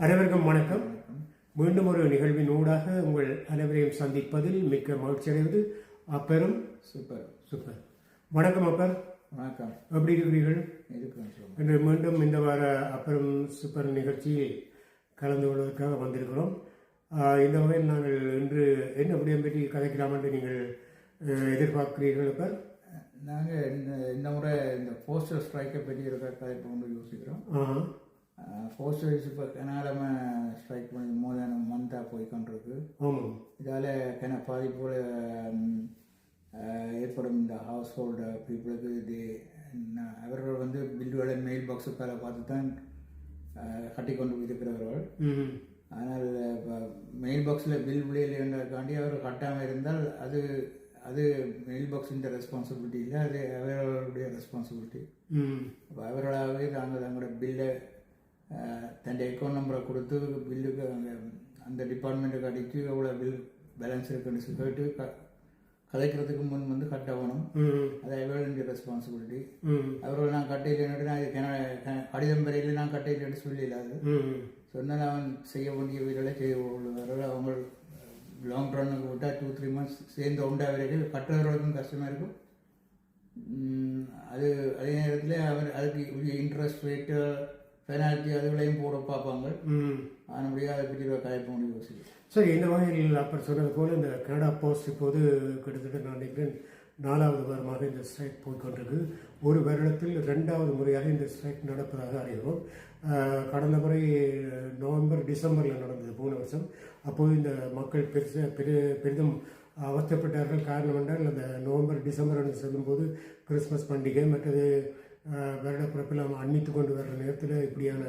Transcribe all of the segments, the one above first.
அனைவருக்கும் வணக்கம். மீண்டும் ஒரு நிகழ்வின் ஊடாக உங்கள் அனைவரையும் சந்திப்பதில் மிக்க மகிழ்ச்சி அடைவது அப்பரும் சூப்பர் சூப்பர். வணக்கம் அப்பர். வணக்கம். எப்படி இருக்கிறீர்கள்? இருக்கிறேன். மீண்டும் இந்த வார அப்பரும் சூப்பர் நிகழ்ச்சியில் கலந்து கொள்வதற்காக வந்திருக்கிறோம். இந்த வகையில் நாங்கள் இன்று என்ன விடயம் பற்றி கதைக்கலாம் என்று நீங்கள் எதிர்பார்க்கிறீர்கள் அப்பர்? நாங்கள் இந்த முறை இந்த போஸ்டல் ஸ்ட்ரைக்கை பற்றி இருக்கிற கதைப்பை கொண்டு யோசிக்கிறோம். போஸ்டர்ஸ் இப்போ கனகாலமாக ஸ்ட்ரைக் பண்ணி மோர் தேன் மந்தாக போய்கொண்டிருக்கு. இதால் கன பாதிப்போல் ஏற்படும் இந்த ஹவுஸ் ஹோல்டு பீப்புளுக்கு இது அவர்கள் வந்து பில்லுகளை மெயில் பாக்ஸு பேரை பார்த்து தான் கட்டி கொண்டு இருக்கிறவர்கள். ஆனால் இப்போ மெயில் பாக்ஸில் பில் விளையில்லைன்றதுக்காண்டி அவர் கட்டாமல் இருந்தால் அது அது மெயில் பாக்ஸின் ரெஸ்பான்சிபிலிட்டி இல்லை, அது அவர்களுடைய ரெஸ்பான்சிபிலிட்டி. அப்போ அவர்களாகவே தாங்கள் தங்களோட பில்லை தன் அக்கௌண்ட் நம்பரை கொடுத்து பில்லுக்கு அந்த டிபார்ட்மெண்ட்டுக்கு அடித்து எவ்வளோ பில் பேலன்ஸ் இருக்குன்னு சொல்லிட்டு கலைக்கிறதுக்கு முன் வந்து கட்டணும். அது அவர்களுடைய ரெஸ்பான்சிபிலிட்டி. அவர்கள் நான் கட்டையில் நான் கடிதம் பெறையில் நான் கட்டையில் சொல்லிடாது சொன்னால் அவன் செய்ய வேண்டிய வீடுகளை செய்ய கொள்வார்கள். அவங்க லாங் ரன்னுக்கு விட்டால் 2-3 months சேர்ந்து உண்டாவீர்கள். கட்டுறவர்களுக்கும் கஷ்டமாக இருக்கும். அது அதே நேரத்தில் அவர் அதுக்கு இன்ட்ரெஸ்ட் ரேட்டு பெனால்ட்டி அதுகளையும் போட பார்ப்பாங்க. அதனுடைய அதை பற்றி கலைப்ப முடிவு யோசிக்கும். சரி, இந்த வகையில் அப்புறம் சொன்னது போல் இந்த கனடா போஸ்ட் இப்போது கிட்டத்தட்ட நான் நினைக்கிறேன் 4வது வாரமாக இந்த ஸ்ட்ரைக் போய்கொண்டிருக்கு. ஒரு வருடத்தில் 2வது முறையாக இந்த ஸ்ட்ரைக் நடப்பதாக அறிகிறோம். கடந்த முறை நவம்பர் டிசம்பரில் நடந்தது போன வருஷம். அப்போது இந்த மக்கள் பெரிதும் அவஸ்தைப்பட்டார்கள். காரணம் என்றால் அந்த நவம்பர் டிசம்பர் என்று சொல்லும்போது கிறிஸ்மஸ் பண்டிகை மற்றது வருட பிறப்பில் அண்மித்து கொண்டு வர்ற நேரத்தில் இப்படியான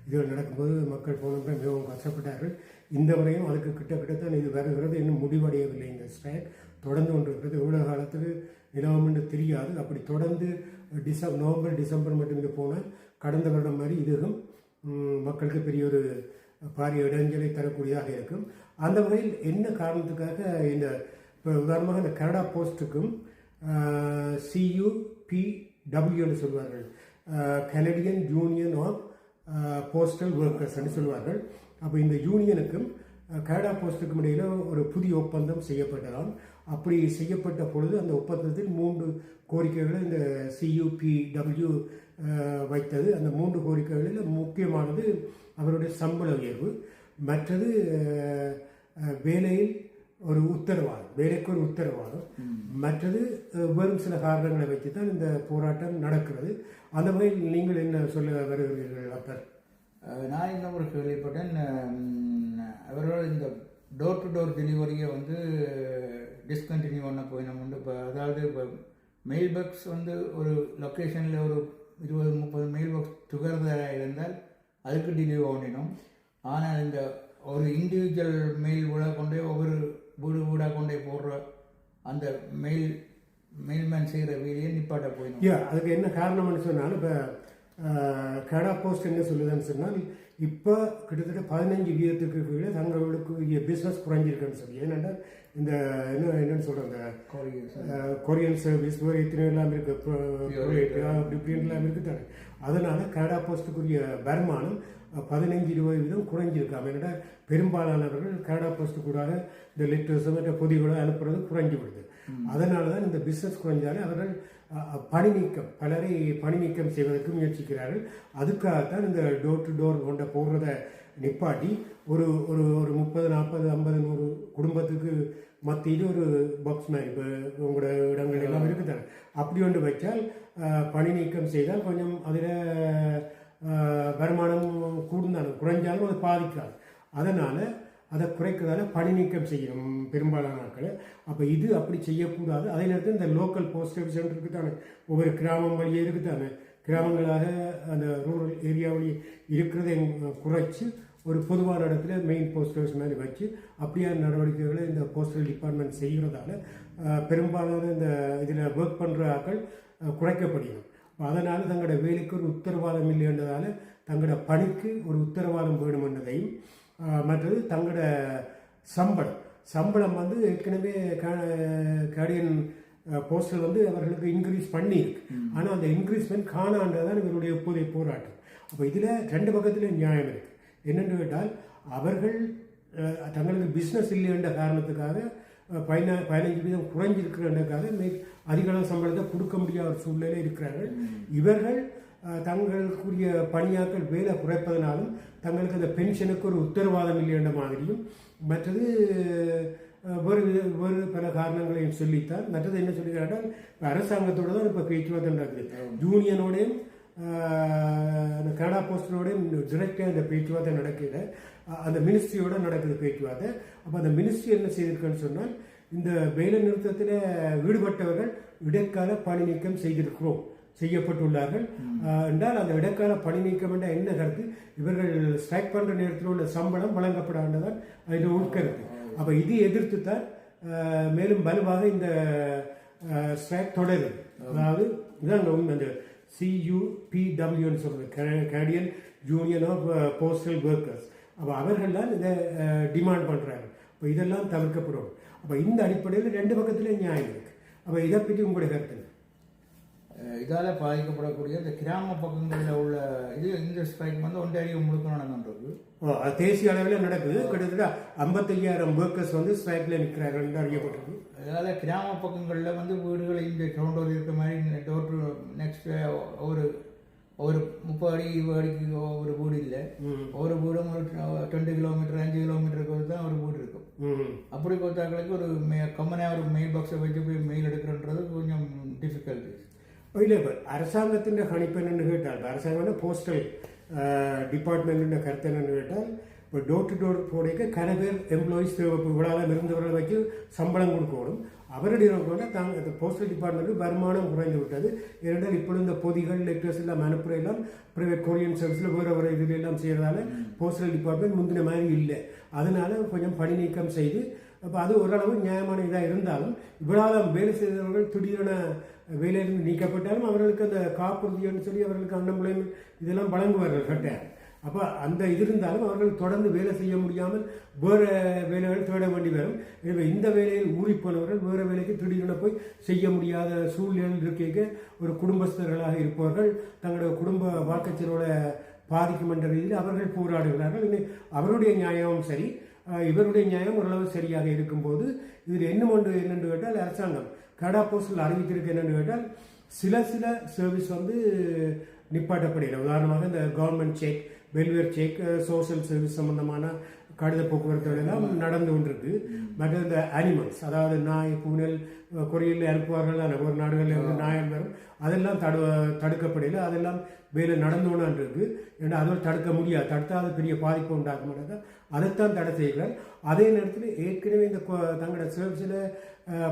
இதுகள் நடக்கும்போது மக்கள் போனப்ப மிகவும் கஷ்டப்பட்டார்கள். இந்த முறையும் அதுக்கு கிட்டத்தட்ட இது வருகிறது, இன்னும் முடிவடையவில்லை. இந்த ஸ்ட்ரைக் தொடர்ந்து கொண்டிருக்கிறது. எவ்வளோ காலத்துக்கு நிலவும் என்று தெரியாது. அப்படி தொடர்ந்து நவம்பர் டிசம்பர் மட்டும் இது போனால் கடந்த வருடம் மாதிரி இதுவும் மக்களுக்கு பெரிய ஒரு பாரிய இடைஞ்சலை தரக்கூடியதாக இருக்கும். அந்த வகையில் என்ன காரணத்துக்காக இந்த இப்போ உதாரணமாக இந்த கனடா போஸ்ட்டுக்கும் CUPW என்று சொல்வார்கள், Canadian union of postal workers என்று சொல்வார்கள். அப்போ இந்த யூனியனுக்கும் கனடா போஸ்ட்டுக்கும் இடையில் ஒரு புதிய ஒப்பந்தம் செய்யப்பட்டதாம். அப்படி செய்யப்பட்ட பொழுது அந்த ஒப்பந்தத்தில் 3 கோரிக்கைகளை இந்த CUPW வைத்தது. அந்த 3 கோரிக்கைகளில் முக்கியமானது அவருடைய சம்பள உயர்வு, மற்றது வேலையில் ஒரு உத்தரவாதம், வேலைக்கு ஒரு உத்தரவாதம், மற்றது வெறும் சில காரணங்களை வைத்து தான் இந்த போராட்டம் நடக்கிறது. அந்த வகையில் நீங்கள் என்ன சொல்ல வருகிறீர்கள் அப்பர்? நான் இந்த ஒரு கேள்விப்பட்டேன். அவர்கள் இந்த டோர் டு டோர் டெலிவரியை வந்து டிஸ்கண்டினியூ பண்ண போயினோம். இப்போ அதாவது இப்போ மெயில் பாக்ஸ் வந்து ஒரு லொக்கேஷனில் ஒரு 20-30 மெயில் பாக்ஸ் டுகெதராக இருந்தால் அதுக்கு டெலிவரி பண்ணினோம். ஆனால் இந்த ஒரு இண்டிவிஜுவல் மெயில் கூட கொண்டு ஒவ்வொரு வீடாக கொண்டே போடுற அந்த மெயில்மேன் செய்கிற வேலையை நிப்பாட்ட போயிடும். அதுக்கு என்ன காரணம்னு சொன்னால், இப்போ கனடா போஸ்ட் என்ன சொல்லுதுன்னு சொன்னால், இப்போ கிட்டத்தட்ட 15% கீழே தங்களுக்கு பிஸ்னஸ் குறைஞ்சிருக்குன்னு சொல்லி. ஏனென்றால் இந்த என்னன்னு சொல்கிறேன், இந்த கொரியன் சர்வீஸ் வேறு இத்தனை எல்லாம் இருக்குது, இப்படிலாம் இருக்குது தானே. அதனால் கனடா போஸ்ட்டுக்குரிய வருமானம் 15-20% குறைஞ்சிருக்காம. என்னடா பெரும்பாலானவர்கள் கனடா போஸ்ட்டு கூட இந்த லெட்டர்ஸ் மற்ற பொதிகளை அனுப்புறது குறைஞ்சி விடுது. அதனால தான் இந்த பிஸ்னஸ் குறைஞ்சாலே அவர்கள் பலரை பணி நீக்கம் செய்வதற்கு முயற்சிக்கிறார்கள். அதுக்காகத்தான் இந்த டோர் டு டோர் கொண்ட போடுறத நிப்பாட்டி ஒரு ஒரு ஒரு 30, 40, 50, 100 குடும்பத்துக்கு மத்தியில் ஒரு பாக்ஸ் மாதிரி இப்போ உங்களோட இடங்கள் எல்லாம் இருக்குதானே, அப்படி ஒன்று வச்சால் பணி நீக்கம் செய்தால் கொஞ்சம் அதில் வருமானம் கூடுந்தாலும் குறைஞ்சாலும் அது பாதிக்காது. அதனால் அதை குறைக்கிறதால பணி நீக்கம் செய்யணும் பெரும்பாலான நாட்களை. அப்போ இது அப்படி செய்யக்கூடாது. அதே நேரத்தில் இந்த லோக்கல் போஸ்ட் ஆஃபீஸ் இருக்குது தானே, ஒவ்வொரு கிராமம் வழியே இருக்குது தானே, கிராமங்களாக அந்த ரூரல் ஏரியா வழி இருக்கிறதை குறைச்சி ஒரு பொதுவான இடத்துல மெயின் போஸ்ட் ஆஃபீஸ் மாதிரி வச்சு அப்படியான நடவடிக்கைகளை இந்த போஸ்டல் டிபார்ட்மெண்ட் செய்கிறதால பெரும்பாலான இந்த இதில் ஒர்க் பண்ணுற ஆட்கள் குறைக்கப்படுகிறோம். அதனால் தங்களோட வேலைக்கு ஒரு உத்தரவாதம் இல்லைன்றதால தங்களோட பணிக்கு ஒரு உத்தரவாதம் வேணும் என்றதையும், மற்றது தங்களோட சம்பளம் வந்து ஏற்கனவே கனடியன் போஸ்டல் வந்து அவர்களுக்கு இன்க்ரீஸ் பண்ணியிருக்கு. ஆனால் அந்த இன்க்ரீஸ்மெண்ட் காணான்றதான் இவருடைய இப்போதைய போராட்டம். அப்போ இதில் 2 பக்கத்துலேயும் நியாயம் இருக்குது. என்னென்று கேட்டால் அவர்கள் தங்களுக்கு பிஸ்னஸ் இல்லை என்ற காரணத்துக்காக 15% குறைஞ்சிருக்கிறதுக்காக அதிக அளவு சம்பளத்தை கொடுக்க முடியாத ஒரு சூழ்நிலை இருக்கிறார்கள். இவர்கள் தங்களுக்குரிய பணியாட்கள் வேலை குறைப்பதனாலும் தங்களுக்கு அந்த பென்ஷனுக்கு ஒரு உத்தரவாதம் இல்லை என்ற மாதிரியும் மற்றது வேறு பல காரணங்களையும் சொல்லித்தான். மற்றது என்ன சொல்லிக்கிறார்கள், அரசாங்கத்தோடு தான் இப்போ பேச்சுவார்த்தை நடக்குது. யூனியனோடையும் கனடா போஸ்டரோடையும் டிரெக்டாக அந்த பேச்சுவார்த்தை நடக்குது. அந்த மினிஸ்ட்ரியோட நடக்குது பேச்சுவார்த்தை. அப்போ அந்த மினிஸ்ட்ரி என்ன செய்திருக்குன்னு சொன்னால், இந்த வேலை நிறுத்தத்தில் ஈடுபட்டவர்கள் இடைக்கால பணி நீக்கம் செய்யப்பட்டுள்ளார்கள் என்றால் அந்த இடைக்கால பணி நீக்கம் என்ற என்ன கருத்து, இவர்கள் ஸ்ட்ரைக் பண்ணுற நேரத்தில் உள்ள சம்பளம் வழங்கப்படாததான் அதில் உட்கருத்து. அப்போ இது எதிர்த்து தான் மேலும் வலுவாக இந்த ஸ்ட்ரைக் தொடருது. அதாவது இதான் அந்த CUPWன்னு சொல்றது, Canadian union of postal workers. அப்போ அவர்கள் தான் இதை டிமாண்ட் பண்ணுறாங்க. இப்போ இதெல்லாம் தவிர்க்கப்படும். அப்போ இந்த அடிப்படையில் ரெண்டு பக்கத்துலேயும் நியாயம் இருக்குது. அப்போ இதை பற்றி உங்களுடைய கருத்து? இதால் பாதிக்கப்படக்கூடிய இந்த கிராம பக்கங்களில் உள்ள இந்த ஸ்ட்ரைக் வந்து ஒன்றாரியோ முழுக்க நடந்துருக்கு. தேசிய அளவில் நடக்குது. கிட்டத்தட்ட 55,000 ஒர்க்கர்ஸ் வந்து ஸ்ட்ரைக்கில் நிற்கிறார்கள் அறியப்பட்டிருக்கு. அதனால் கிராம பக்கங்களில் வந்து வீடுகளை இந்த டவுன்டோர் இருக்கிற மாதிரி டோர் நெக்ஸ்ட் ஒரு 30 அடி 20 அடிக்கு ஒரு வீடு இல்லை. ஒரு வீடும் ஒரு 20 கிலோமீட்டர் 5 கிலோமீட்டருக்கு தான் ஒரு வீடு இருக்கும். அப்படி பார்த்தாக்களுக்கு ஒரு கம்மனாக ஒரு மெயில் பாக்ஸை வச்சு போய் மெயில் எடுக்கிறன்றது கொஞ்சம் டிஃபிகல்ட்டி. இல்லை, இப்போ அரசாங்கத்தின் கணிப்பு என்னென்னு கேட்டால், அரசாங்கம் போஸ்டல் டிபார்ட்மெண்ட்டுன்ற கருத்து என்னென்னு கேட்டால், இப்போ டோர் டு டோர் போடைக்க கன பேர் எம்ப்ளாயிஸ் இவ்வளவு இருந்தவர்களை வச்சு சம்பளம் கொடுக்கணும். அவருடைய போஸ்டல் டிபார்ட்மெண்ட்டு வருமானம் குறைந்து விட்டது. ஏனென்றால் இப்பொழுது இந்த பொதிகள் லெட்டர்ஸ் எல்லாம் அனுப்புகிற எல்லாம் ப்ரைவேட் கொரியன் சர்வீஸில் வேறு இதில் எல்லாம் செய்கிறதால போஸ்டல் டிபார்ட்மெண்ட் முந்தின மாதிரி இல்லை. அதனால கொஞ்சம் பணி நீக்கம் செய்து, அப்போ அது ஓரளவு நியாயமான இதாக இருந்தாலும் இவ்வளவு வேலை செய்தவர்கள் திடீரென வேலையிலிருந்து நீக்கப்பட்டாலும் அவர்களுக்கு அந்த காப்புறுதின்னு சொல்லி அவர்களுக்கு அன்னம்பிள்ளைகள் இதெல்லாம் வழங்குவார்கள் கட்டாயம். அப்போ அந்த இது இருந்தாலும் அவர்கள் தொடர்ந்து வேலை செய்ய முடியாமல் வேறு வேலைகள் தேட வேண்டி வரும். எனவே இந்த வேலையில் ஊறிப்போனவர்கள் வேறு வேலைக்கு திடீரென போய் செய்ய முடியாத சூழ்நிலையில் இருக்க ஒரு குடும்பஸ்தர்களாக இருப்பவர்கள் தங்களுடைய குடும்ப வாழ்க்கைச்சலோட பாதிக்கும் என்ற ரீதியில் அவர்கள் போராடுகிறார்கள். அவருடைய நியாயமும் சரி, இவருடைய நியாயம் ஓரளவு சரியாக இருக்கும்போது இதில் என்னென்று கேட்டால், அரசாங்கம் கனடா போஸ்டில் அறிவித்திருக்கு என்னென்னு கேட்டால், சில சர்வீஸ் வந்து நிப்பாட்டப்படுகிற. உதாரணமாக இந்த கவர்மெண்ட் செக், வெல்வேர் செக், சோசியல் சர்வீஸ் சம்பந்தமான கடித போக்குவரத்து எல்லாம் நடந்து கொண்டிருக்கு. மற்ற இந்த அனிமல்ஸ், அதாவது நாய் பூனல் கொரியரில் அனுப்புவார்கள் தான் ஒரு நாடுகளில் இருந்து நாயம் வரும், அதெல்லாம் தடுக்கப்படையில் அதெல்லாம் வேலை நடந்தோன்னு இருக்கு. ஏன்னா அதோடு தடுக்க முடியாது, தடுத்தாத பெரிய பாதிப்பு உண்டாக்க மாட்டாங்க. அதைத்தான் தடை செய்கிறார். அதே நேரத்தில் ஏற்கனவே இந்த தங்களோட சர்வீஸில்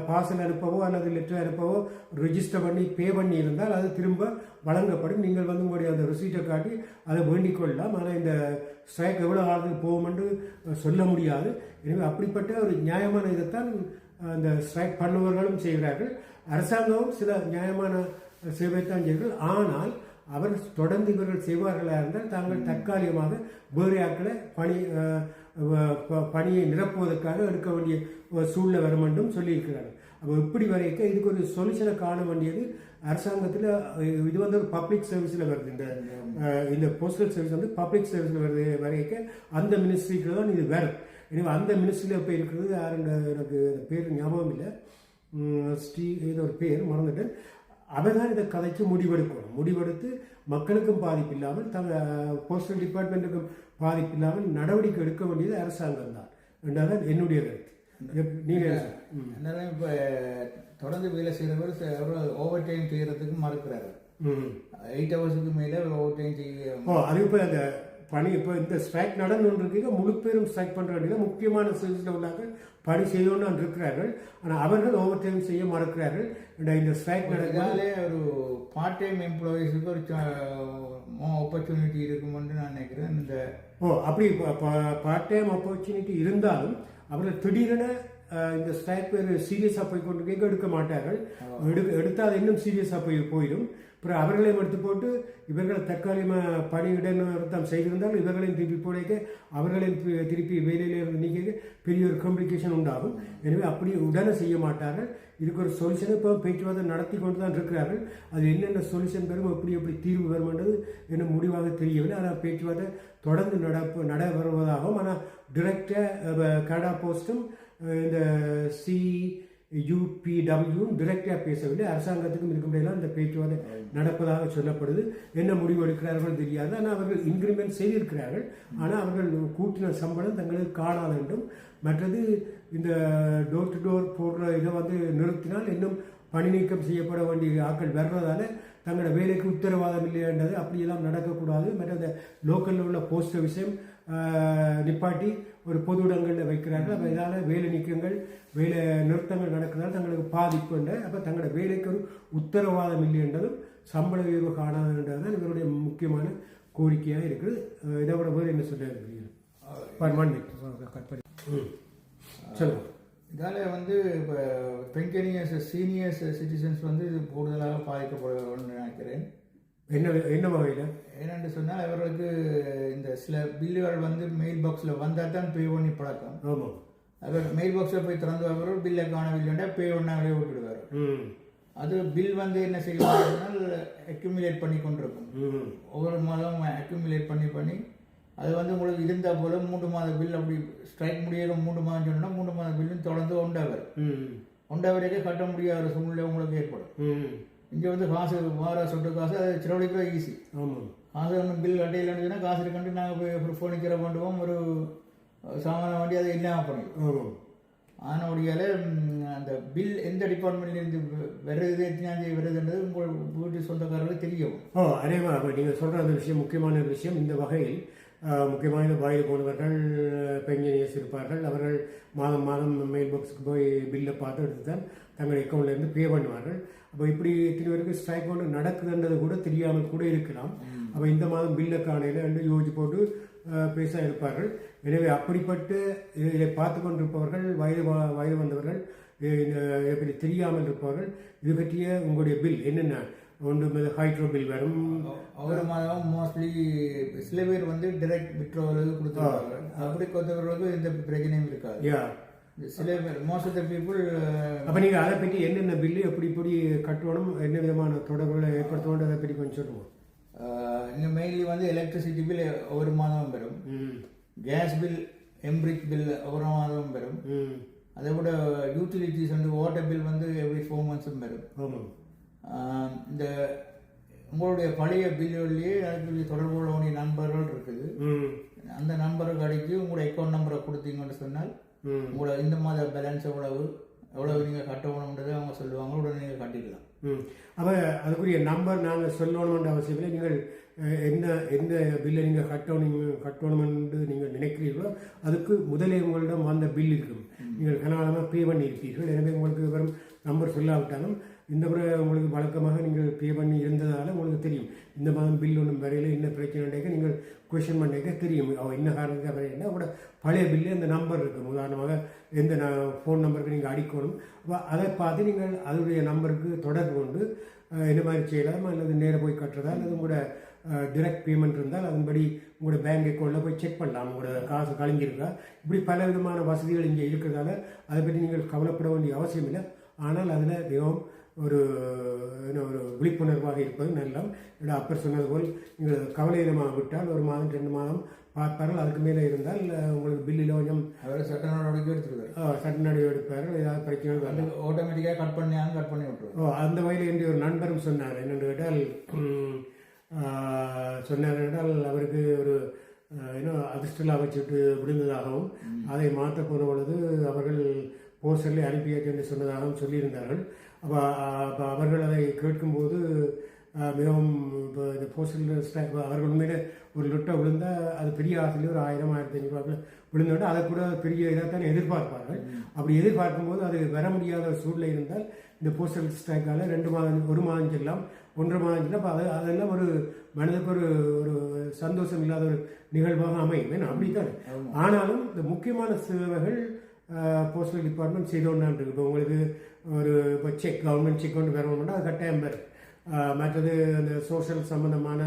பார்சல் அனுப்பவோ அல்லது லெட்டர் அனுப்பவோ ரிஜிஸ்டர் பண்ணி பே பண்ணி இருந்தால் அது திரும்ப வழங்கப்படும். நீங்கள் வந்து உங்களுடைய அந்த ரிசீட்டை காட்டி அதை வேண்டிக் கொள்ளலாம். ஆனால் இந்த ஸ்ட்ரைக் எவ்வளோ காலத்துக்கு போகும் என்று சொல்ல முடியாது. எனவே அப்படிப்பட்ட ஒரு நியாயமான இதைத்தான் அந்த ஸ்ட்ரைக் பண்ணுபவர்களும் செய்கிறார்கள். அரசாங்கமும் சில நியாயமான சேவைத்தான் செய்கிறார்கள். ஆனால் அவர் தொடர்ந்து இவர்கள் செய்வார்களாக இருந்தால் தாங்கள் தற்காலிகமாக வேறு ஆட்களை பணியை நிரப்புவதற்காக எடுக்க வேண்டிய சூழ்நிலை வரும் என்றும் சொல்லியிருக்கிறார்கள். அப்போ இப்படி வரைக்க இதுக்கு ஒரு சொல்யூஷனை காண வேண்டியது அரசாங்கத்தில். இது வந்து ஒரு பப்ளிக் சர்வீஸில் வருது. இந்த போஸ்டல் சர்வீஸ் வந்து பப்ளிக் சர்வீஸில் வருது வரைக்க அந்த மினிஸ்ட்ரிக்கு தான் இது வரும். எனவே அந்த மினிஸ்ட்ரியில் இப்போ இருக்கிறது யாருங்க, எனக்கு பேர் ஞாபகம் இல்லை, ஏதோ ஒரு பேர் மறந்துட்டேன். அவர் தான் இதை கதைச்சு முடிவெடுத்து மக்களுக்கும் பாதிப்பு இல்லாமல் போஸ்டல் டிபார்ட்மெண்ட்டுக்கும் பாதிப்பு இல்லாமல் நடவடிக்கை எடுக்க வேண்டியது அரசாங்கம் தான் என்றால் என்னுடைய கருத்து. இப்போ தொடர்ந்து வேலை செய்கிறவர் ஓவர் டைம் செய்யறதுக்கு மறுக்கிறாரு. 8 ஹவர்ஸுக்கு மேலே ஓவர் டைம் செய்ய அது இப்போ அந்த பணி இப்போ இந்த ஸ்ட்ரைக் நடந்துருக்கு. முழு பேரும் ஸ்ட்ரைக் பண்ணுற வேண்டியது முக்கியமான சர்வீஸில் உள்ளார்கள் பணி செய்யணும்னு இருக்கிறார்கள். ஆனால் அவர்கள் ஓவர் டைம் செய்ய மறுக்கிறார்கள். இந்த ஸ்ட்ரைக் நடந்தாலே ஒரு பார்ட் டைம் எம்ப்ளாயீஸுக்கு ஒரு ஆப்பர்ச்சுனிட்டி இருக்குமென்று நான் நினைக்கிறேன். இந்த அப்படி பார்ட் டைம் ஆப்பர்ச்சுனிட்டி இருந்தாலும் அவர்கள் திடீரென இந்த ஸ்ட்ரைக் சீரியஸாக போய் கொண்டு எடுக்க மாட்டார்கள். எடுத்தால் இன்னும் சீரியஸாக போயிடும். அப்புறம் அவர்களையும் எடுத்து போட்டு இவர்கள் தற்காலிகமாக பணியிட நிறுத்தம் செய்திருந்தால் இவர்களையும் திருப்பி போடைக்க அவர்களையும் திருப்பி வேலையிலிருந்து நீக்க பெரிய ஒரு காம்ப்ளிகேஷன் உண்டாகும். எனவே அப்படி உடனே செய்ய மாட்டார்கள். இதுக்கு ஒரு சொல்யூஷன் இப்போ பேச்சுவார்த்தை நடத்தி கொண்டு தான் இருக்கிறார்கள். அது என்னென்ன சொல்யூஷன் பெறும், எப்படி தீர்வு வருமென்றது இன்னும் முடிவாக தெரியவில்லை. ஆனால் பேச்சுவார்த்தை தொடர்ந்து நடைபெறுவதாகவும், ஆனால் டிரெக்டாக கனடா போஸ்டும் இந்த CUPWவும் டிரெக்டாக பேசவில்லை. அரசாங்கத்துக்கும் இருக்கும்போதெல்லாம் இந்த பேச்சுவார்த்தை நடப்பதாக சொல்லப்படுது. என்ன முடிவு எடுக்கிறார்கள் தெரியாது. ஆனால் அவர்கள் இன்க்ரிமெண்ட் செய்திருக்கிறார்கள். ஆனால் அவர்கள் கூட்டின சம்பளம் தங்களுக்கு காணாது என்றும், மற்றது இந்த டோர் டு டோர் போடுற இதை நிறுத்தினால் இன்னும் பணி நீக்கம் செய்யப்பட வேண்டிய ஆட்கள் வர்றதால தங்களோட வேலைக்கு உத்தரவாதம் இல்லைன்றது அப்படியெல்லாம் நடக்கக்கூடாது. மற்ற லோக்கலில் உள்ள போஸ்ட் விஷயம் நிப்பாட்டி ஒரு பொது இடங்களில் வைக்கிறார்கள். அப்போ இதால் வேலை நீக்கங்கள் வேலை நிறுத்தங்கள் நடக்கிறதால தங்களுக்கு பாதிப்பு என்ற, அப்போ தங்களோட வேலைக்கு ஒரு உத்தரவாதம் இல்லை என்றதும் சம்பள உயர்வு காணாதுன்றது தான் இவருடைய முக்கியமான கோரிக்கையாக இருக்குது. இதை விட வேறு என்ன சொல்ல சொல்லுங்கள். இதால் இப்போ பென்கனியர்ஸ் சீனியர்ஸ் சிட்டிசன்ஸ் இது கூடுதலாக பாதிக்கப்படுவார்கள்னு நினைக்கிறேன். என்ன வகையில் என்னென்று சொன்னால் அவர்களுக்கு இந்த சில பில்லுகள் மெயில் பாக்ஸில் வந்தால் தான் பே பண்ணி பழக்கம். ஆமாம். அவர் மெயில் பாக்ஸில் போய் திறந்து அவர்கள் பில்லை காணவில்லைன்னா பே பண்ணாங்களே விட்டுடுவார். அது பில் என்ன செய்வார்கள் அக்யூமுலேட் பண்ணி கொண்டிருக்கும். ஒவ்வொரு மாதம் அக்யூமுலேட் பண்ணி அது உங்களுக்கு இருந்தால் போல 3 மாத பில் அப்படி ஸ்ட்ரைக் முடியல 3 மாதம் சொன்னால் 3 மாத பில்லும் தொடர்ந்து ஒண்டாவரைக்கே கட்ட முடியாத ஒரு சூழ்நிலை உங்களுக்கு ஏற்படும். இங்கே காசு வார சொட்டு காசு அது செலவழிக்கிற ஈஸி. காசு ஒன்றும் பில் கட்டையில்னு சொன்னால் காசு இருக்காண்டு நாங்கள் போய் ஒரு ஃபர்னிச்சரை பண்ணுவோம், ஒரு சாமான வண்டி அதை இல்லாமல் பண்ணிடுவோம். ஆனபடியால் அந்த பில் எந்த டிபார்ட்மெண்ட்லேருந்து வருது எத்தனாந்தேதி வருதுன்றது உங்கள் வீட்டு சொந்தக்காரர்களுக்கு தெரியும். அதே மாதிரி நீங்கள் சொல்கிற அந்த விஷயம் முக்கியமான விஷயம். இந்த வகையில் முக்கியமான வாயில் போனவர்கள் பென்ஷனியர்ஸ் இருப்பார்கள். அவர்கள் மாதம் மாதம் மெயில் பாக்ஸுக்கு போய் பில்லை பார்த்து எடுத்து தான் தங்கள் அக்கௌண்ட்லேருந்து பே பண்ணுவார்கள். அப்போ இப்படி இத்தனை பேருக்கு ஸ்ட்ரைக் ஒன்று நடக்குதுன்றது கூட தெரியாமல் கூட இருக்கலாம். அப்போ இந்த மாதம் பில்லை காணையில் என்று யோசிச்சு போட்டு பேச இருப்பார்கள். எனவே அப்படிப்பட்டு இதை பார்த்து கொண்டிருப்பவர்கள் வயது வந்தவர்கள் எப்படி தெரியாமல் இருப்பவர்கள் இது பற்றிய உங்களுடைய பில் என்னென்ன ஒன்று ஹைட்ரோ பில் வரும். ஒரு மாதம் மோஸ்ட்லி சில பேர் டைரக்ட் விட்ரோவலுக்கு கொடுத்துருவாங்க. அப்படி கொடுத்தவர்களுக்கு எந்த பிரச்சனையும் இருக்காது. சில பேர் மோஸ்ட் ஆஃப் த பீப்புள். அப்போ நீங்கள் அதை பற்றி என்னென்ன பில்லு எப்படி கட்டணும், என்ன விதமான தொடர்புகளை ஏற்படுத்தணும் அதை பற்றி கொஞ்சம் சொல்லுவோம். இங்கே மெயின்லி எலக்ட்ரிசிட்டி பில் ஒவ்வொரு மாதமும் பெறும். கேஸ் பில் எம்பிரிக் பில் ஒவ்வொரு மாதமும் பெறும். அதை விட utilities water bill every 4 months பெறும். இந்த உங்களுடைய பழைய பில்லுலேயே அதுக்கு தொடர்பு உள்ள நம்பர்கள் இருக்குது. அந்த நம்பருக்கு அடிக்கி உங்களுடைய அக்கௌண்ட் நம்பரை கொடுத்தீங்கன்னு சொன்னால் உங்களோட இந்த மாத பேலன்ஸ் எவ்வளவு நீங்கள் கட்டணுன்றதை அவங்க சொல்லுவாங்க. உடனே நீங்கள் கட்டிக்கலாம். அப்போ அதுக்குரிய நம்பர் நாங்கள் சொல்லணுன்ற அவசியம் இல்லை. நீங்கள் எந்த பில்லை நீங்கள் கட்டணுமென்று நீங்கள் நினைக்கிறீர்களோ அதுக்கு முதலே உங்களிடம் வந்த பில் இருக்கும். நீங்கள் கனகாலமாக பே பண்ணியிருப்பீர்கள். எனவே உங்களுக்கு வெறும் நம்பர் சொல்லாவிட்டாலும் இந்த முறை உங்களுக்கு வழக்கமாக நீங்கள் பே பண்ணி இருந்ததால் உங்களுக்கு தெரியும் இந்த மாதம் பில் ஒன்றும் வரையில் என்ன பிரச்சனை நீங்கள் கொஷின் பண்ணிக்க தெரியும். என்ன காரணத்துக்கு வரையினா அவங்களோட பழைய பில்லு அந்த நம்பர் இருக்கும். உதாரணமாக எந்த ஃபோன் நம்பருக்கு நீங்கள் அடிக்கணும். அப்போ அதை பார்த்து நீங்கள் அதனுடைய நம்பருக்கு தொடர்பு கொண்டு என்ன மாதிரி செய்யலாம், அல்லது நேராக போய் கட்டுறதா அல்லது உங்களோட டிரெக்ட் பேமெண்ட் இருந்தால் அதன்படி உங்களோட பேங்க் அக்கௌண்ட்டில் போய் செக் பண்ணலாம் உங்களோட காசு கழிஞ்சிருக்கா. இப்படி பல விதமான வசதிகள் இங்கே இருக்கிறதால அதை பற்றி நீங்கள் கவலைப்பட வேண்டிய அவசியம் இல்லை. ஆனால் அதில் மிகவும் ஒரு விழிப்புணர்வாக இருப்பது நல்லம். என்னோட அப்பர் சொன்னது போல் நீங்கள் கவலையிடமாக விட்டால் 1 மாதம் 2 மாதம் பார்ப்பார்கள். அதுக்கு மேலே இருந்தால் உங்களுக்கு பில்லில் கொஞ்சம் சட்ட நடவடிக்கை எடுத்துருக்காரு. சட்ட நடவடிக்கை எடுப்பார்கள். ஏதாவது பிரச்சனைகள் ஆட்டோமேட்டிக்காக கட் பண்ணி விட்டுருவோம். அந்த வகையில் என்று ஒரு நண்பரும் சொன்னார். என்னென்று கேட்டால் அவருக்கு ஒரு அதிர்ஷ்டலாக வச்சுட்டு விழுந்ததாகவும் அதை மாற்ற போன பொழுது அவர்கள் போஸ்டரில் அனுப்பியாச்சு என்று சொன்னதாகவும் சொல்லியிருந்தார்கள். அப்போ அவர்கள் அதை கேட்கும்போது மிகவும் இப்போ இந்த போஸ்டல் அவர்கள் உண்மையில ஒரு லொட்டை விழுந்தால் அது பெரிய ஆசையில் ஒரு 1000-1500 விழுந்தோட அதை கூட பெரிய இதைத்தான் எதிர்பார்ப்பார்கள். அப்படி எதிர்பார்க்கும்போது அது வர முடியாத சூழ்நிலை இருந்தால் இந்த போஸ்டல் ஸ்ட்ரைக்கால் 2 மாதம் 1 மாதம் செல்லாம் 1.5 மாதம் செல்லாம். அப்போ அதெல்லாம் ஒரு மனதுக்கு ஒரு சந்தோஷம் இல்லாத ஒரு நிகழ்வாக அமையும். ஏன்னா அப்படித்தானே. ஆனாலும் இந்த முக்கியமான சேவைகள் போஸ்டல் டிபார்ட்மெண்ட் செய்தோன்னு இருக்கு. இப்போ உங்களுக்கு ஒரு இப்போ செக் கவர்மெண்ட் செக் கொண்டு வரணும்னா அது கட்டாயம் பேர் மற்றது அந்த சோஷியல் சம்பந்தமான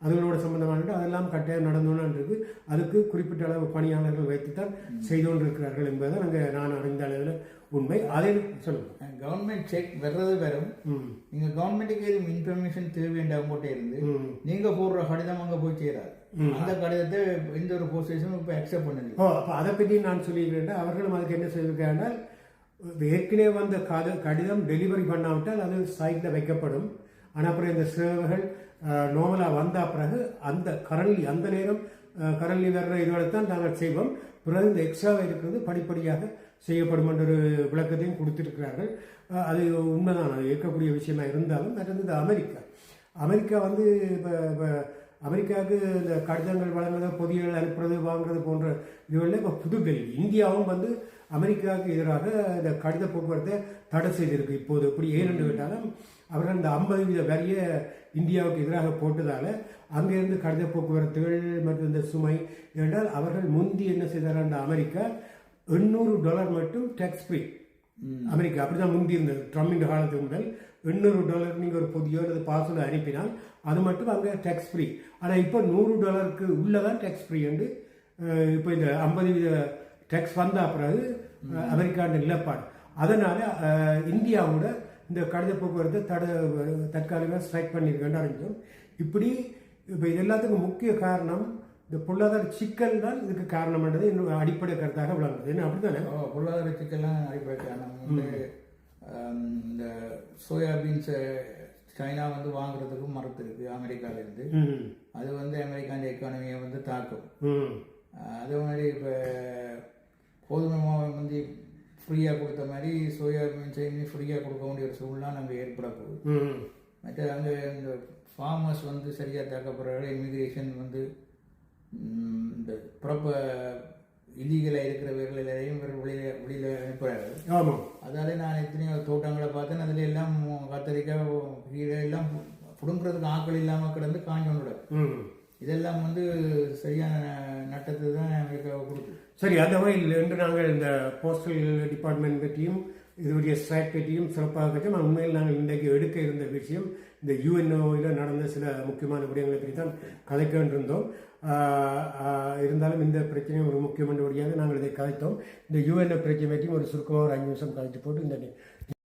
அதுகளோட சம்பந்தமான அதெல்லாம் கட்டாயம் நடந்தோன்னு இருக்கு. அதுக்கு குறிப்பிட்ட அளவு பணியாளர்கள் வைத்துத்தான் செய்து கொண்டிருக்கிறார்கள் என்பதை நான் அறிந்த அளவில் உண்மை. அதை சொல்லுங்க. கவர்மெண்ட் செக் வர்றது வரும். நீங்க கவர்மெண்ட்டுக்கு எதுவும் இன்ஃபர்மேஷன் தேவையான போட்டே இருந்து நீங்க போடுற கடிதம் அங்க போய் சேராது. அந்த கடிதத்தை எந்த ஒரு போஸ்டேஷனும் இப்போ அக்செப்ட் பண்ணுது. அப்போ அதை பற்றி நான் சொல்லிக்கிறேன். அவர்களும் அதுக்கு என்ன செய்திருக்காங்கன்னா, ஏற்கனவே வந்த கடிதம் டெலிவரி பண்ணாவிட்டால் அது சைட்டில் வைக்கப்படும். ஆனால் அப்புறம் இந்த சேவைகள் நார்மலாக வந்த பிறகு அந்த நேரம் கரண்ட்லி வர்ற இதோட தான் நாங்கள் செய்வோம். பிறகு இந்த எக்ஸ்ட்ராவாக இருக்கிறது படிப்படியாக செய்யப்படும் என்ற ஒரு விளக்கத்தையும் கொடுத்திருக்கிறார்கள். அது உண்மைதான், அது இருக்கக்கூடிய விஷயமா இருந்தாலும் மற்றது இந்த அமெரிக்கா வந்து இப்போ அமெரிக்காவுக்கு இந்த கடிதங்கள் வழங்குறது, பொதிகள் அனுப்புறது, வாங்குறது போன்ற இதுகளில் இப்போ புதுடெல்லி இந்தியாவும் வந்து அமெரிக்காவுக்கு எதிராக இந்த கடித போக்குவரத்தை தடை செய்திருக்கு. இப்போது எப்படி ஏனென்று கேட்டாலும் அவர்கள் இந்த 50% வரியை இந்தியாவுக்கு எதிராக போட்டதால் அங்கேருந்து கடித போக்குவரத்துகள் மற்றும் இந்த சுமை என்றால் அவர்கள் முந்தி என்ன செய்தார், அமெரிக்கா $800 மட்டும் டேக்ஸ் ஃப்ரீ. அமெரிக்கா அப்படிதான் முந்தி இருந்தது. ட்ரம்பின் காலத்துக்கு முதல் $800 நீங்கள் ஒரு பொதியோ அல்லது பார்சல் அனுப்பினால் அது மட்டும் அங்கே டேக்ஸ் ஃப்ரீ. ஆனால் இப்போ $100 உள்ளதான் டேக்ஸ் ஃப்ரீ என்று இப்போ இந்த 50% டேக்ஸ் வந்த பிறகு அமெரிக்காண்ட நிலப்பாடு. அதனால் இந்தியாவோட இந்த கடித போக்குவரத்தை தற்காலிகமாக ஸ்ட்ரைக் பண்ணியிருக்கேன்னு அறிஞ்சோம். இப்படி இப்போ இது எல்லாத்துக்கும் முக்கிய காரணம் இந்த பொருளாதார சிக்கல் தான் இதுக்கு காரணம்ன்றது இன்னும் அடிப்படை கருத்தாக விளங்குது. என்ன அப்படித்தானே? பொருளாதார சிக்கல்லாம் அடிப்படை காரணம் வந்து இந்த சோயாபீன்ஸை சைனா வந்து வாங்குறதுக்கு மறுத்திருக்கு அமெரிக்காவிலேருந்து. அது வந்து அமெரிக்கான எக்கானமியை வந்து தாக்கும். அதே மாதிரி இப்போ கோதுமை மாவை வந்து ஃப்ரீயாக கொடுத்த மாதிரி சோயாபீன்ஸையுமே ஃப்ரீயாக கொடுக்க வேண்டிய ஒரு சூழ்நிலை அங்கே ஏற்பட போகுது. மற்ற அங்கே இந்த ஃபார்மர்ஸ் வந்து சரியாக தாக்கப்படுற இமிகிரேஷன் வந்து இந்த ப்ராப்பர் இல்லீகலாக இருக்கிறவர்கள் எல்லாரையும் வெளியில் அனுப்புகிறார்கள். ஆமாம். அதால நான் எத்தனையோ தோட்டங்களை பார்த்தேன். அதில் எல்லாம் கத்தரிக்காய் கீரை எல்லாம் புடுங்குறதுக்கு ஆக்கள் இல்லாமல் கிடந்து காஞ்சோட. இதெல்லாம் வந்து சரியான நட்டத்தை தான் அமெரிக்காவை கொடுக்குது. சரி, அந்த வகையில் இன்று நாங்கள் இந்த போஸ்டல் டிபார்ட்மெண்ட் பற்றியும் இதனுடைய ஸ்ட்ரைக் பற்றியும் சிறப்பாக கட்டும். உண்மையில் நாங்கள் இன்றைக்கு எடுக்க இருந்த விஷயம் இந்த UNO-வில் நடந்த சில முக்கியமான விடயங்களை பற்றி தான் கலைக்க வேண்டியிருந்தோம். இருந்தாலும் இந்த பிரச்சனையும் ஒரு முக்கியமான வழியாக நாங்கள் இதை கலைத்தோம். இந்த UNO பிரச்சனை பற்றியும் ஒரு சுருக்கமாக ஒரு 5 நிமிஷம் கழித்து போட்டு இந்த